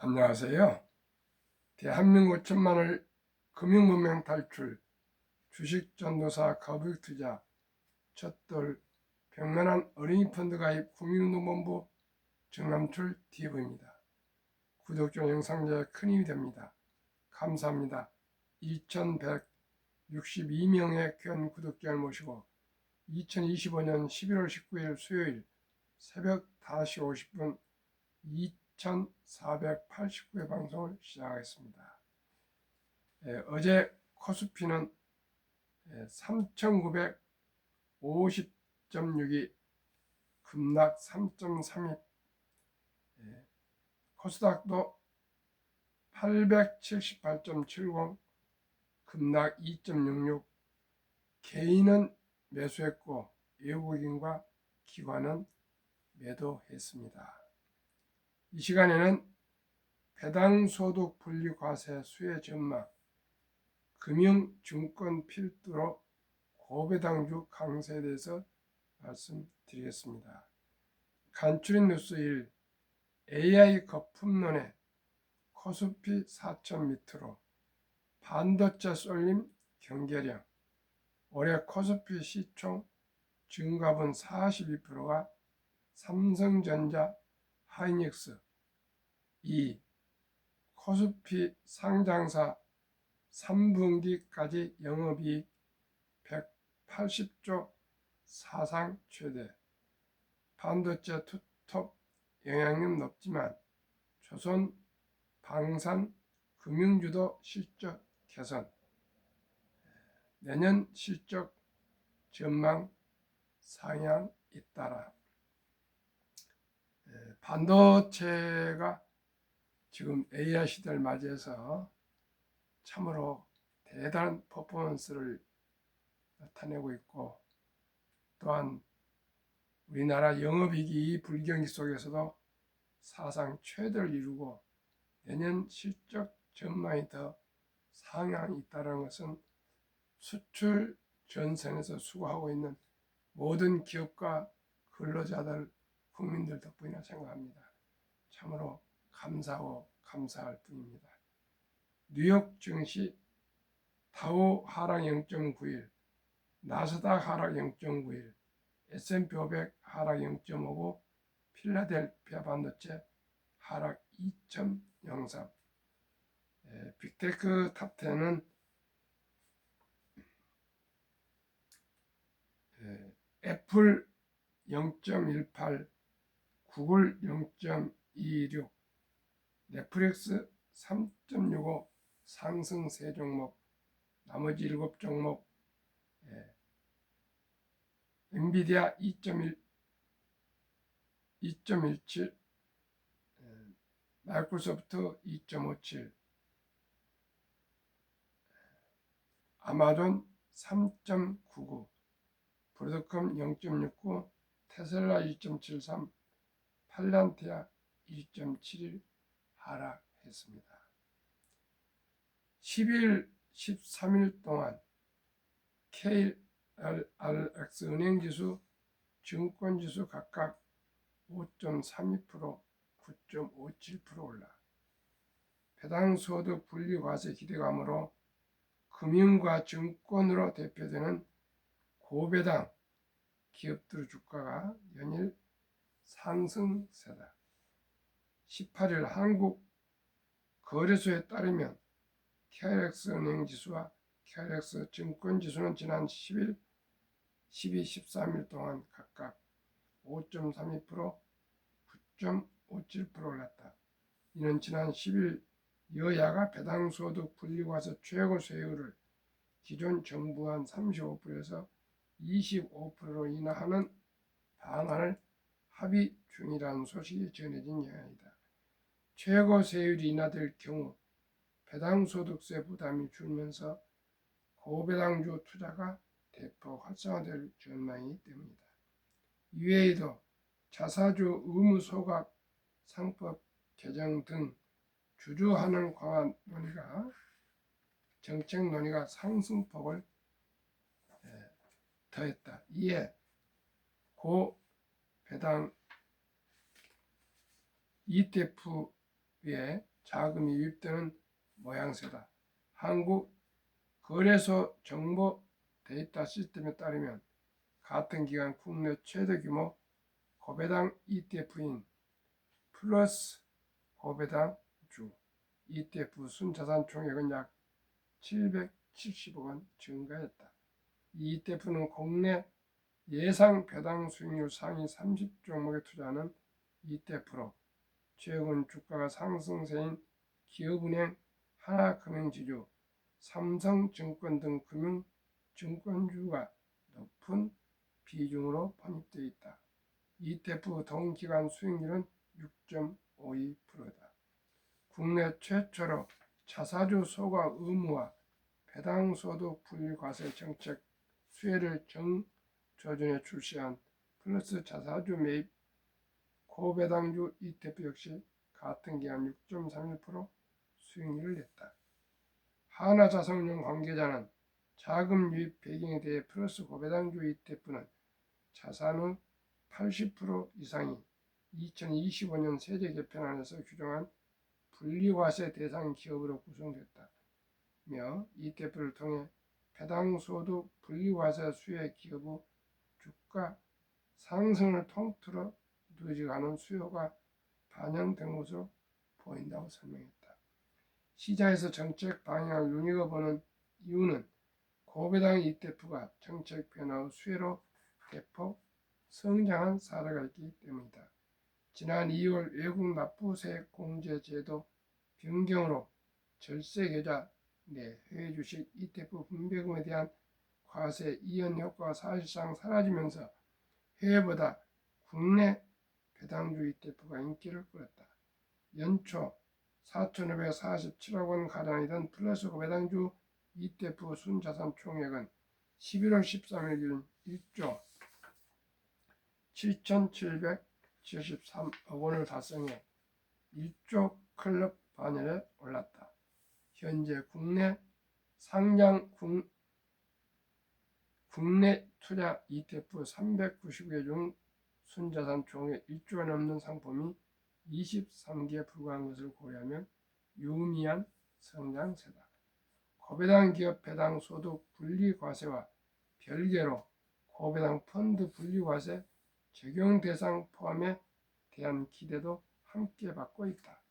안녕하세요. 대한민국 천만을 금융문명 탈출, 주식전도사 거북투자, 첫돌, 백만원 어린이 펀드 가입 국민운동본부 정남출 TV입니다. 구독자 영상제에 큰 힘이 됩니다. 감사합니다. 2162명의 귀한 구독자를 모시고 2025년 11월 19일 수요일 새벽 5시 50분 2489회 방송을 시작하겠습니다. 어제 코스피는 3950.6이 급락 3.32, 코스닥도 878.70 급락 2.66, 개인은 매수했고 외국인과 기관은 매도했습니다. 이 시간에는 배당소득 분리과세 수혜 전망, 금융증권 필두로 고배당주 강세에 대해서 말씀드리겠습니다. 간추린 뉴스 1, AI 거품론에 코스피 4천 밑으로 반도체 쏠림 경계령, 올해 코스피 시총 증가분 42%가 삼성전자, 하이닉스. 2. 코스피 상장사 3분기까지 영업이익 180조 사상 최대. 반도체 투톱 영향력 높지만 조선 방산 금융주도 실적 개선. 내년 실적 전망 상향 잇따라. 반도체가 지금 AI 시대를 맞이해서 참으로 대단한 퍼포먼스를 나타내고 있고, 또한 우리나라 영업이익이 불경기 속에서도 사상 최대를 이루고 내년 실적 전망이 더 상향이 있다는 것은 수출 전선에서 수고하고 있는 모든 기업과 근로자들, 국민들 덕분이라 생각합니다. 참으로 감사하고 감사할 뿐입니다. 뉴욕 증시 다우 하락 0.91, 나스닥 하락 0.91, S&P 500 하락 0.59, 필라델피아 반도체 하락 2.03. 빅테크 탑10은 애플 0.18, 구글 0.26, 넷플릭스 3.65 상승 3종목, 나머지 7종목, 엔비디아 2.17, 마이크로소프트 2.57, 아마존 3.99, 브로드컴 0.69, 테슬라 2.73, 팔란티아 2.71 하락했습니다. 10일, 13일 동안 KLRX 은행지수, 증권지수 각각 5.32%, 9.57% 올라 배당소득 분리과세 기대감으로 금융과 증권으로 대표되는 고배당 기업들 주가가 연일 상승세다. 18일 한국거래소에 따르면 KLX 은행지수와 KLX 증권지수는 지난 10일, 12, 13일 동안 각각 5.32%, 9.57% 올랐다. 이는 지난 10일 여야가 배당소득 분리과세 최고 세율을 기존 정부안 35%에서 25%로 인하하는 방안을 합의 중이라는 소식이 전해진 영향이다. 최고 세율이 인하될 경우 배당소득세 부담이 줄면서 고배당주 투자가 대폭 활성화될 전망이기 때문이다. 이외에도 자사주 의무 소각 상법 개정 등 주주환원 강화 논의가 정책 논의가 상승폭을 더했다. 이에 고배당 ETF의 자금이 유입되는 모양새다. 한국거래소 정보 데이터 시스템에 따르면 같은 기간 국내 최대 규모 고배당 ETF인 플러스 고배당주 ETF 순자산 총액은 약 770억 원 증가했다. 이 ETF는 국내 예상 배당 수익률 상위 30종목에 투자하는 ETF로 최근 주가가 상승세인 기업은행, 하나금융지주, 삼성증권 등 금융증권주가 높은 비중으로 편입되어 있다. ETF 동기간 수익률은 6.52%다. 국내 최초로 자사주 소과 의무화 배당소득 분리과세 정책 수혜를 정조준에 출시한 플러스 자사주 매입 고배당주 ETF 역시 같은 기간 6.31% 수익률을 냈다. 하나자산운용 관계자는 자금 유입 배경에 대해 플러스 고배당주 ETF는 자산의 80% 이상이 2025년 세제 개편안에서 규정한 분리과세 대상 기업으로 구성됐다며 ETF를 통해 배당소득 분리과세 수혜 기업의 주가 상승을 통틀어 누적하는 수요가 반영된 것으로 보인다고 설명했다. 시장에서 정책 방향을 눈여겨보는 이유는 고배당 ETF가 정책 변화의 수혜로 대폭 성장한 사례가 있기 때문이다. 지난 2월 외국 납부세액 공제 제도 변경으로 절세계좌 내 해외 주식 ETF 분배금에 대한 과세 이연 효과가 사실상 사라지면서 해외보다 국내 배당주 ETF가 인기를 끌었다. 연초 4,547억 원 가량이던 플러스 고배당주 ETF 순자산 총액은 11월 13일 기준 1조 7,773억 원을 달성해 1조 클럽 반열에 올랐다. 현재 국내 상장 국내 투자 ETF 399개 중 순자산 총액 1조가 넘는 상품이 23개에 불과한 것을 고려하면 유의미한 성장세다. 고배당 기업 배당 소득 분리과세와 별개로 고배당 펀드 분리과세 적용 대상 포함에 대한 기대도 함께 받고 있다.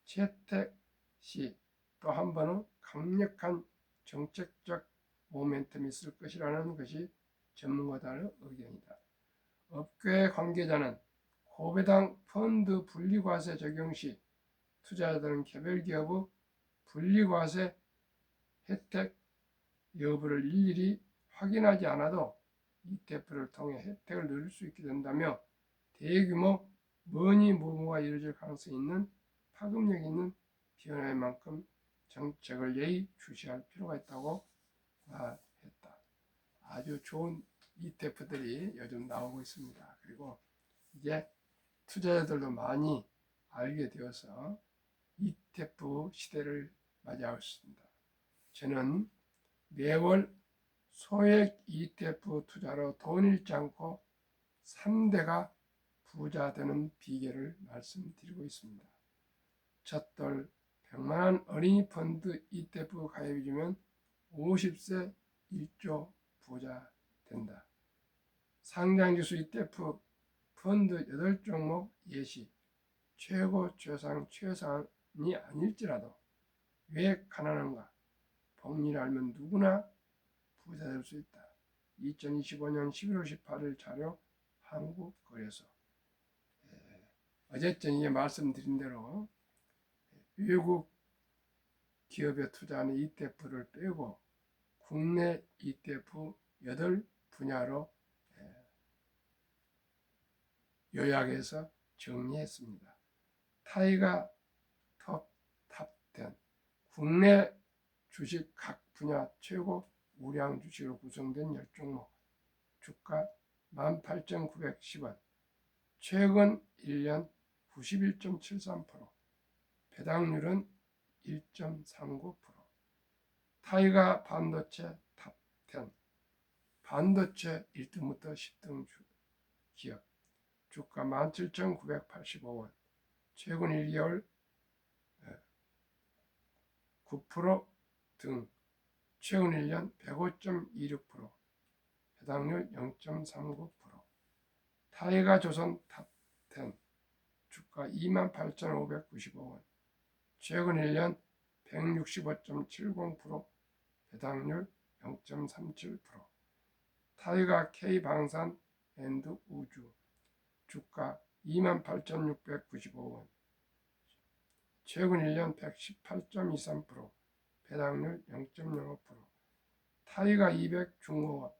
채택 시 또 한 번은 강력한 정책적 모멘텀이 있을 것이라는 것이 전문가들의 의견이다. 업계 관계자는 고배당 펀드 분리과세 적용 시 투자자들은 개별 기업의 분리과세 혜택 여부를 일일이 확인하지 않아도 ETF를 통해 혜택을 누릴 수 있게 된다며 대규모 머니무브가 이루어질 가능성이 있는 파급력 있는 변화인 만큼 정책을 예의주시할 필요가 있다고 말했다. 아주 좋은 ETF들이 요즘 나오고 있습니다. 그리고 이제 투자자들도 많이 알게 되어서 ETF 시대를 맞이하고 있습니다. 저는 매월 소액 ETF 투자로 돈 잃지 않고 3대가 부자 되는 비결을 말씀드리고 있습니다. 첫돌 100만원 어린이 펀드 ETF 가입해주면 50세 1조 부자 된다. 상장지수 ETF 펀드 8종목 예시 최고 최상 최상이 아닐지라도 왜 가난한가 복리를 알면 누구나 부자 될 수 있다. 2025년 11월 18일 자료 한국거래소. 어쨌든 이게 말씀드린 대로 외국 기업에 투자하는 ETF를 빼고 국내 ETF 8분야로 요약해서 정리했습니다. 타이가 탑10 국내 주식 각 분야 최고 우량 주식으로 구성된 10종목 주가 18,910원 최근 1년 91.73% 배당률은 1.39% 타이가 반도체 탑10 반도체 1등부터 10등 기업 주가 17,985원 최근 1개월 등 최근 1년 105.26%, 배당률 0.39%. 타이가조선 탑10 주가 28,595원, 최근 1년 165.70%, 배당률 0.37%. 타이가 K방산 앤드 우주 주가 28,695원, 최근 1년 118.23%, 배당률 0.05%. 타이가 200 중공업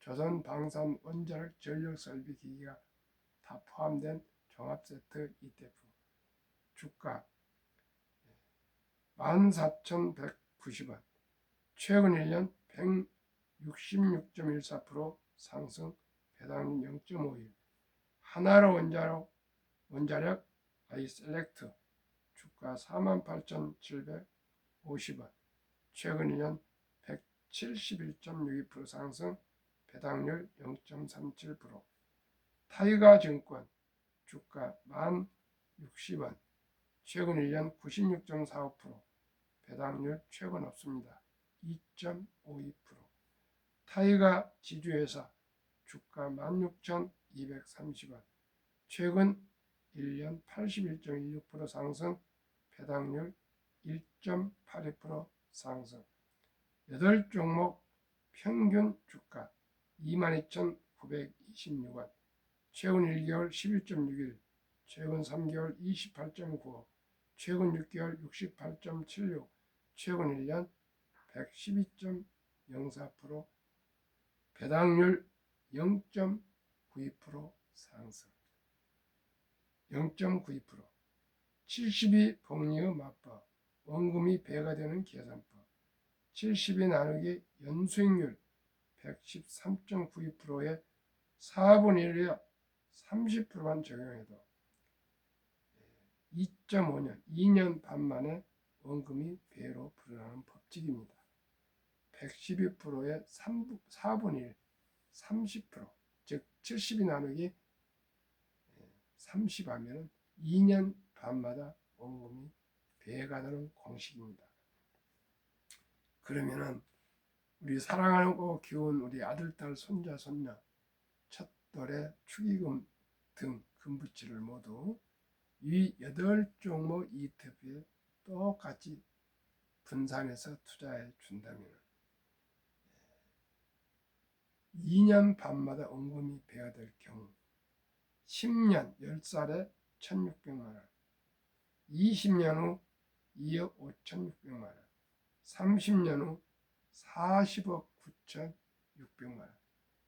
조선방산 원자력 전력 설비 기기가 다 포함된 종합세트 ETF 주가 14,190원, 최근 1년 166.14% 상승, 배당률 0.51. 하나로 원자력 아이셀렉트 주가 48,750원, 최근 1년 171.62% 상승, 배당률 0.37%. 타이가증권 주가 1060원, 최근 1년 96.45%, 배당률 최근 없습니다. 2.52%. 타이가 지주회사 주가 16,230원, 최근 1년 81.16% 상승, 배당률 1.82% 상승. 8종목 평균 주가 22,926원, 최근 1개월 11.61, 최근 3개월 28.95, 최근 6개월 68.76, 최근 1년 112.04%, 배당률 0.92% 상승. 0.92%. 72 복리의 맞법, 원금이 배가 되는 계산법. 72 나누기 연수익률 113.92%에 4분의 1에 30%만 적용해도 2.5년, 2년 반 만에 원금이 배로 불어나는 법칙입니다. 112%에 4분의 1, 30%, 즉 72 나누기 30 하면 2년 반마다 원금이 배가 되는 공식입니다. 그러면은 우리 사랑하고 키운 우리 아들, 딸, 손자, 손녀, 첫돌의 축의금 등 금부치를 모두 이 8종목 ETF에 똑같이 분산해서 투자해 준다면 2년 반마다 원금이 배가 될 경우 10년 10살에 1,600만원, 20년 후 2억 5,600만원, 30년 후 40억 9,600만원,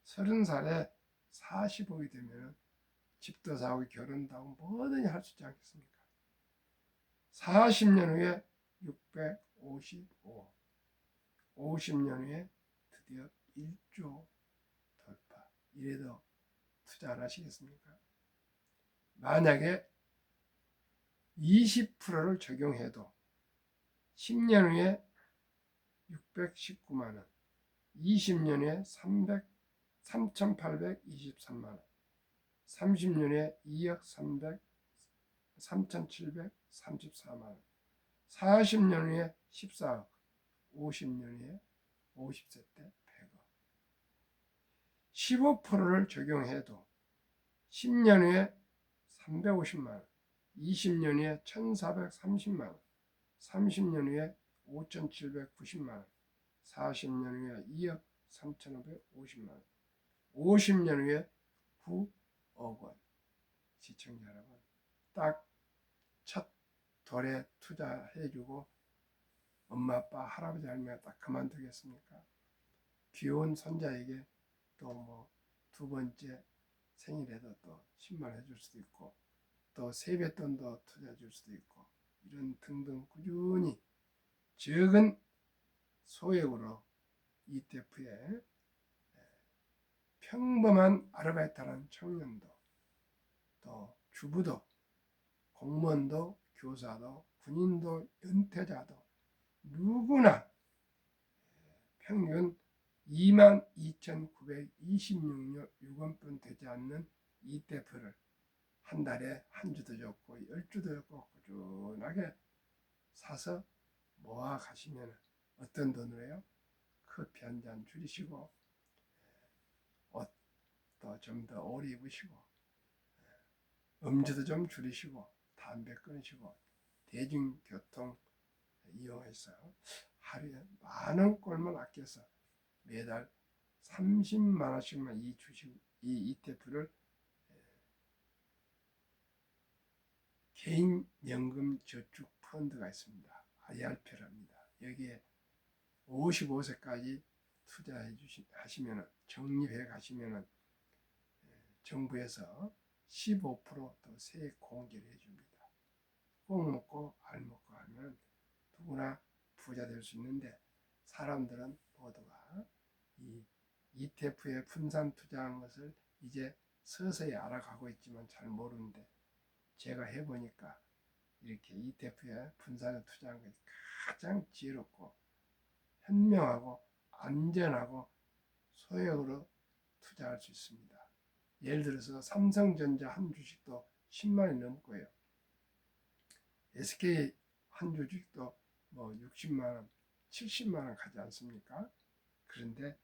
30살에 40억이 되면 집도 사고 결혼도 하고 뭐든지 할 수 있지 않겠습니까? 40년 후에 655억, 50년 후에 드디어 1조 돌파. 이래도 투자를 하시겠습니까? 만약에 20%를 적용해도 10년 후에 619만원, 20년 후에 3,823만원, 30년 후에 2억 3,734만원, 40년 후에 14억, 50년 후에 50세 때 100억. 15%를 적용해도 10년 후에 350만원, 20년 후에 1,430만원, 30년 후에 5,790만원, 40년 후에 2억 3,550만원, 50년 후에 9억 원. 시청자 여러분, 딱 첫 돌에 투자해주고 엄마, 아빠, 할아버지, 할머니가 딱 그만두겠습니까? 귀여운 손자에게 또 뭐 두 번째 생일에도 또 10만 해줄 수도 있고 또 세뱃돈도 투자해 줄 수도 있고 이런 등등 꾸준히 적은 소액으로 ETF에 평범한 아르바이트하는 청년도 또 주부도 공무원도 교사도 군인도 은퇴자도 누구나 평균 22,926원뿐 되지 않는 ETF를 한 달에 한 주도 적고 10주도 적고 꾸준하게 사서 모아 가시면 어떤 돈으로요? 커피 한 잔 줄이시고 옷도 좀 더 오래 입으시고 음주도 좀 줄이시고 담배 끊으시고 대중교통 이용해서 하루에 많은 꼴만 아껴서 매달 30만 원씩만 이 주식, 이 ETF를 개인연금 저축 펀드가 있습니다. IRP랍니다. 여기에 55세까지 하시면 적립해 가시면 정부에서 15%또 세액 공제를 해줍니다. 꼭 먹고 알 먹고 하면 누구나 부자 될 수 있는데 사람들은 모두가 이 ETF에 분산 투자한 것을 이제 서서히 알아가고 있지만 잘 모르는데 제가 해보니까 이렇게 ETF에 분산해 투자한 것이 가장 지혜롭고 현명하고 안전하고 소액으로 투자할 수 있습니다. 예를 들어서 삼성전자 한 주식도 10만 원이 넘고요. SK 한 주식도 뭐 60만 원, 70만 원 가지 않습니까? 그런데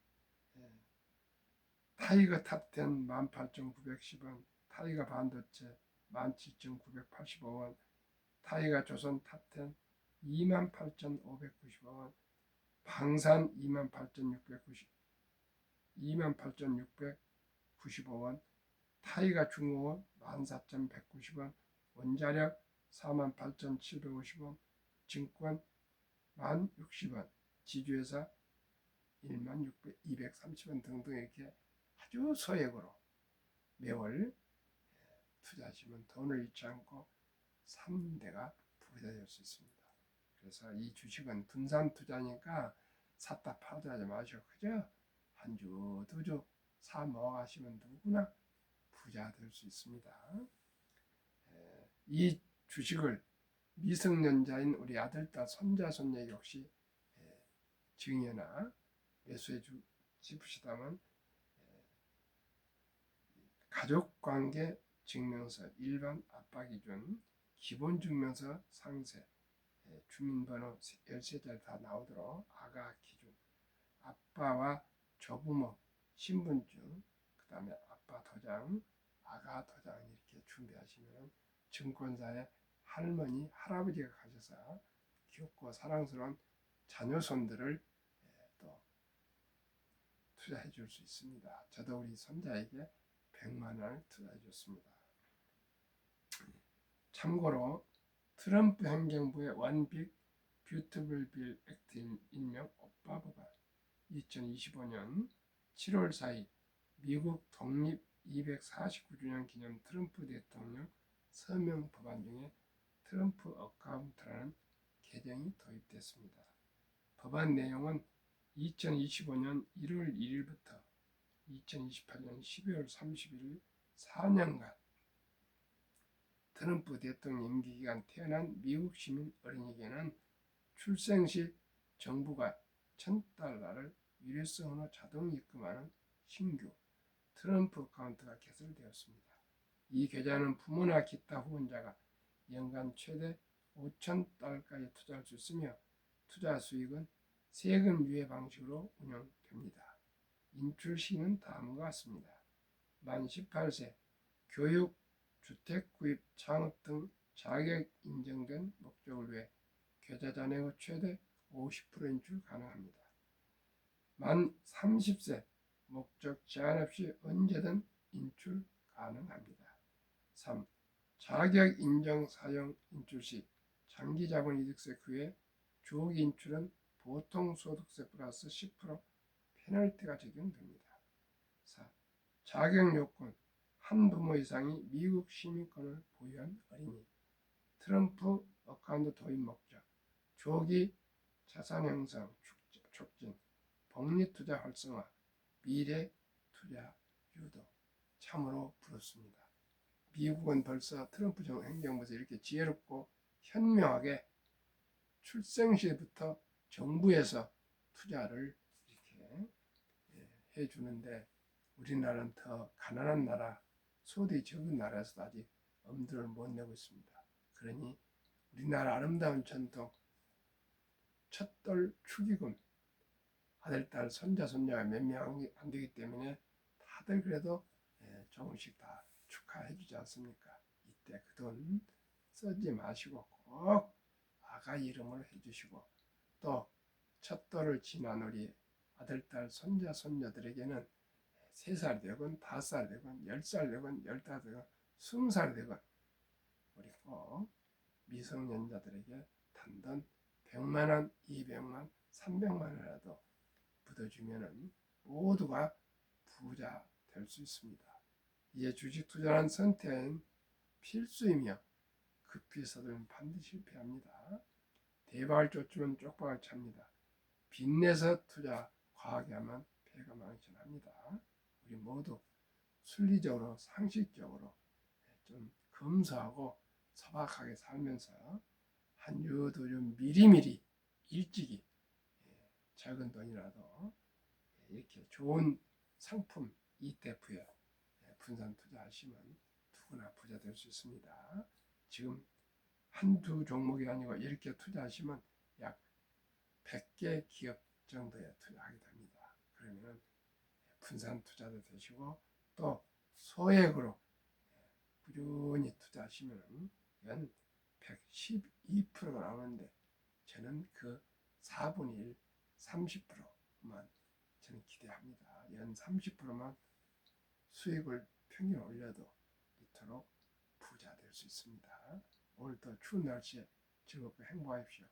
타이거 탑10 18,910원, 타이거 반도체 17,985원, 타이거 조선 탑10 28,595원, 방산 28,695원, 타이거 중공업 14,190원, 원자력 48,750원, 증권 1060원, 지주회사 16,230원 등등 이렇게 아주 소액으로 매월 투자하시면 돈을 잃지 않고 3대가 부자 될 수 있습니다. 그래서 이 주식은 분산 투자니까 샀다 팔다 하지 마시고 그저 한 주, 두 주 사 모아가시면 누구나 부자 될 수 있습니다. 이 주식을 미성년자인 우리 아들, 딸, 손자, 손녀 역시 증여나 매수해 싶으시다면 가족관계 증명서, 일반 아빠 기준, 기본증명서 상세, 주민번호 13자리 다 나오도록 아가 기준, 아빠와 조부모 신분증, 그 다음에 아빠 도장, 아가 도장 이렇게 준비하시면 증권사에 할머니, 할아버지가 가셔서 귀엽고 사랑스러운 자녀손들을 또 투자해 줄 수 있습니다. 저도 우리 손자에게 100만 원을 투자해 줬습니다. 참고로 트럼프 행정부의 원빅 뷰티풀 빌 액트 일명 오빠 법안 2025년 7월 4일 미국 독립 249주년 기념 트럼프 대통령 서명 법안 중에 트럼프 어카운트라는 개정이 도입됐습니다. 법안 내용은 2025년 1월 1일부터 2028년 12월 31일 4년간 트럼프 대통령 임기 기간 태어난 미국 시민 어린이에게는 출생 시 정부가 $1,000를 일회성으로 자동 입금하는 신규 트럼프 어카운트가 개설되었습니다. 이 계좌는 부모나 기타 후원자가 연간 최대 $5,000까지 투자할 수 있으며 투자 수익은 세금 유예 방식으로 운영됩니다. 인출 시는 다음과 같습니다. 만 18세, 교육, 주택 구입, 창업 등 자격 인정된 목적을 위해 계좌 잔액의 최대 50% 인출 가능합니다. 만 30세, 목적 제한 없이 언제든 인출 가능합니다. 3. 자격 인정 사용 인출 시 장기 자본 이득세 그 주기 인출은 보통 소득세 플러스 10% 페널티가 적용됩니다. 4. 자격 요건 한 부모 이상이 미국 시민권을 보유한 어린이, 트럼프 어카운트 도입 목적, 조기 자산 형성 촉진, 복리투자 활성화, 미래 투자 유도. 참으로 부럽습니다. 미국은 벌써 트럼프 행정부에서 이렇게 지혜롭고 현명하게 출생시부터 정부에서 투자를 이렇게 해주는데 우리나라는 더 가난한 나라, 소득이 적은 나라에서도 아직 엄두를 못 내고 있습니다. 그러니 우리나라 아름다운 전통 첫돌 축의금, 아들, 딸, 손자, 손녀가 몇 명 안 되기 때문에 다들 그래도 조금씩 다 축하해 주지 않습니까? 이때 그 돈 쓰지 마시고 꼭 아가 이름으로 해주시고, 또 첫돌을 지난 우리 아들, 딸, 손자, 손녀들에게는 3살 되건 5살 되건 10살 되건 15살 되건 20살 되건 우리 꼭 미성년자들에게 단돈 100만원, 200만, 300만원이라도 묻어주면 모두가 부자 될 수 있습니다. 이에 주식 투자는 선택은 필수이며 급히 서두르면 반드시 실패합니다. 대박을 쫓으면 쪽박을 찹니다. 빚내서 투자 과하게 하면 배가 망신합니다. 우리 모두 순리적으로 상식적으로 좀 검소하고 소박하게 살면서 한 유, 두 유 미리미리 일찍이 적은 돈이라도 이렇게 좋은 상품 ETF에 분산 투자하시면 누구나 부자 될 수 있습니다. 지금 한두 종목이 아니고 이렇게 투자하시면 약 100개 기업 정도에 투자하게 됩니다. 그러면 분산 투자도 되시고 또 소액으로 꾸준히 투자하시면 연 112%가 나오는데 저는 그 4분의 1, 30%만 저는 기대합니다. 연 30%만 수익을 평균 올려도 이토록 부자 될 수 있습니다. 오늘도 추운 날씨에 즐겁게 행복하십시오.